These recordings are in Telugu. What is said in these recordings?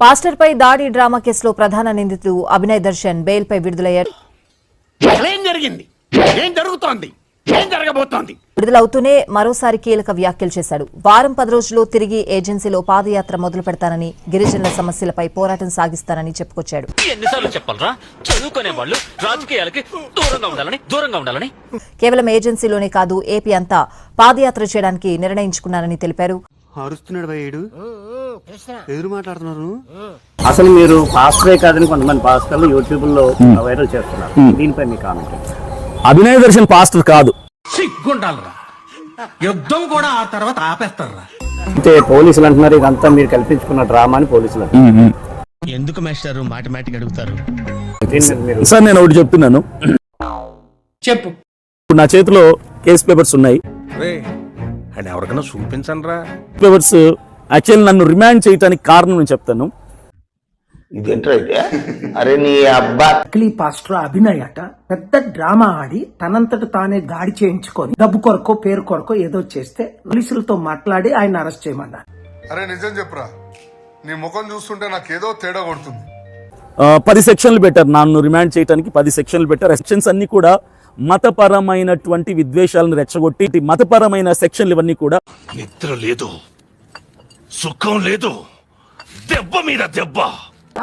పాస్టర్ పై దాడి డ్రామా కేసులో ప్రధాన నిందితుడు అభినయ్ దర్శన్ బెయిల్ పై విడుదలయ్యారు. విడుదలవుతూనే మరోసారి కీలక వ్యాఖ్యలు చేశాడు. వారం 10 రోజుల్లో తిరిగి ఏజెన్సీలో పాదయాత్ర మొదలు పెడతానని, గిరిజనుల సమస్యలపై పోరాటం సాగిస్తానని చెప్పుకొచ్చాడు. కేవలం ఏజెన్సీలోనే కాదు, ఏపీ అంతా పాదయాత్ర చేయడానికి నిర్ణయించుకున్నారని తెలిపారు. అసలు మీరు పాస్టరే కాదని కొంతమంది పాస్టర్లు యూట్యూబ్ లో వైరల్ చేస్తున్నారు. దీనిపై మీ కామెంట్. అభినయ్ దర్శన్ పాస్టర్ కాదు, సిగ్గుండాలరా, యుద్ధం కూడా ఆ తర్వాత ఆపేస్తారా. అంటే పోలీసులు అంటున్నారు ఇదంతా మీరు కల్పించుకున్న డ్రామా అని పోలీసులు ఎందుకు మాస్టర్ మాటిమాటికి అడుగుతారు? సార్ నేను ఒకటి చెప్తున్నాను, చెప్పు. ఇప్పుడు నా చేతిలో కేసు పేపర్స్ ఉన్నాయి. ఎవరికైనా చూపించండి రా. పేపర్స్ యాక్చువల్లీ నన్ను రిమాండ్ చేయడానికి కారణం నేను చెప్తాను. నకిలీ పాస్టర్ అభినయ్ అట పెద్ద డ్రామా ఆడి తనంతట తానే గాడి చేయించుకొని డబ్బు కొరకో పేరు కొరకో ఏదో చేస్తే పోలీసులతో మాట్లాడి ఆయన అరెస్ట్ చేయమన్నారు. అరే నిజం చెప్పురా, నీ ముఖం చూస్తుంటే నాకేదో తేడా కొడుతుంది. 10 సెక్షన్లు పెట్టారు నన్ను రిమాండ్ చేయడానికి. 10 సెక్షన్లు పెట్టారు. సెక్షన్స్ అన్ని కూడా మతపరమైనటువంటి విద్వేషాలను రెచ్చగొట్టి మతపరమైన సెక్షన్లు ఇవన్నీ కూడా. నిద్ర లేదు, సుఖం లేదు, దెబ్బ మీద దెబ్బ.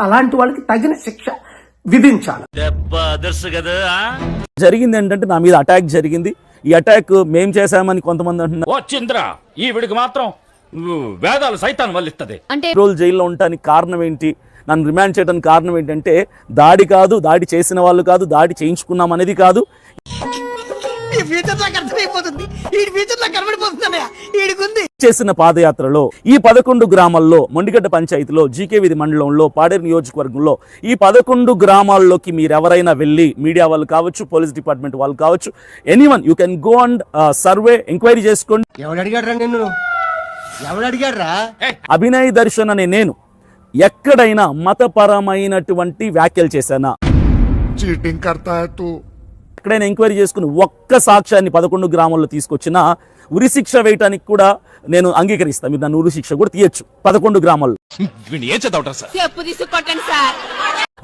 అలాంటి వాళ్ళకి తగిన శిక్ష విధించాలి. జరిగింది ఏంటంటే నా మీద అటాక్ జరిగింది. ఈ అటాక్ మేం చేశామని కొంతమంది అంటున్నారు. వచ్చింద్రా ఈవిడికి మాత్రం వేదాలు సైతాన్ వల్లిస్తది. అంటే రోజు జైల్లో ఉండటానికి కారణం ఏంటి, నన్ను రిమాండ్ చేయడానికి కారణం ఏంటంటే దాడి కాదు, దాడి చేసిన వాళ్ళు కాదు, దాడి చేయించుకున్నాం అనేది కాదు. చేసిన పాదయాత్రలో ఈ 11 గ్రామాల్లో, మొండిగడ్డ పంచాయతీలో, జీకేవిధి మండలంలో, పాడేరు నియోజకవర్గంలో ఈ 11 గ్రామాల్లోకి మీరు ఎవరైనా వెళ్ళి, మీడియా వాళ్ళు కావచ్చు, పోలీస్ డిపార్ట్మెంట్ వాళ్ళు కావచ్చు, anyone you can go and survey, enquiry చేసుకోండి. అభినయ్ దర్శన్ అనే నేను ఎక్కడైనా మతపరమైనటువంటి వ్యాఖ్యలు చేశానా, చీటింగ్ కర్తా హై తూ, ఎక్కడైనా ఎంక్వైరీ చేసుకుని ఒక్క సాక్ష్యాన్ని 11 గ్రామాల్లో తీసుకొచ్చినా ఉరిశిక్ష వేయటానికి కూడా నేను అంగీకరిస్తాను. మీరు నన్ను ఉరిశిక్ష కూడా తీయచ్చు 11 గ్రామాల్లో.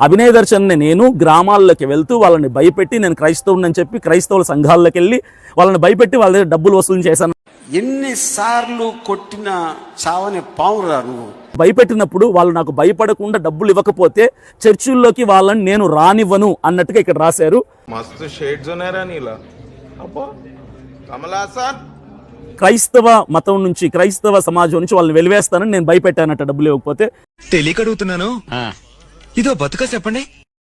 అభినయ్ దర్శన్ నేను గ్రామాల్లోకి వెళ్తూ వాళ్ళని భయపెట్టి, నేను క్రైస్తవుని చెప్పి క్రైస్తవుల సంఘాల్లోకి వెళ్ళి వాళ్ళని భయపెట్టి వాళ్ళ దగ్గర డబ్బులు వసూలు చేశాను. ఎన్నిసార్లు కొట్టిన చావని పావురా నువ్వు. భయపెట్టినప్పుడు వాళ్ళు నాకు భయపడకుండా డబ్బులు ఇవ్వకపోతే చర్చిల్లోకి వాళ్ళని నేను రానివ్వను అన్నట్టుగా ఇక్కడ రాశారు. క్రైస్తవ మతం నుంచి, క్రైస్తవ సమాజం నుంచి వాళ్ళని వెలివేస్తానని నేను భయపెట్టానట డబ్బులు ఇవ్వకపోతే. తెలియక అడుగుతున్నాను, ఇదో బతుక చెప్పండి.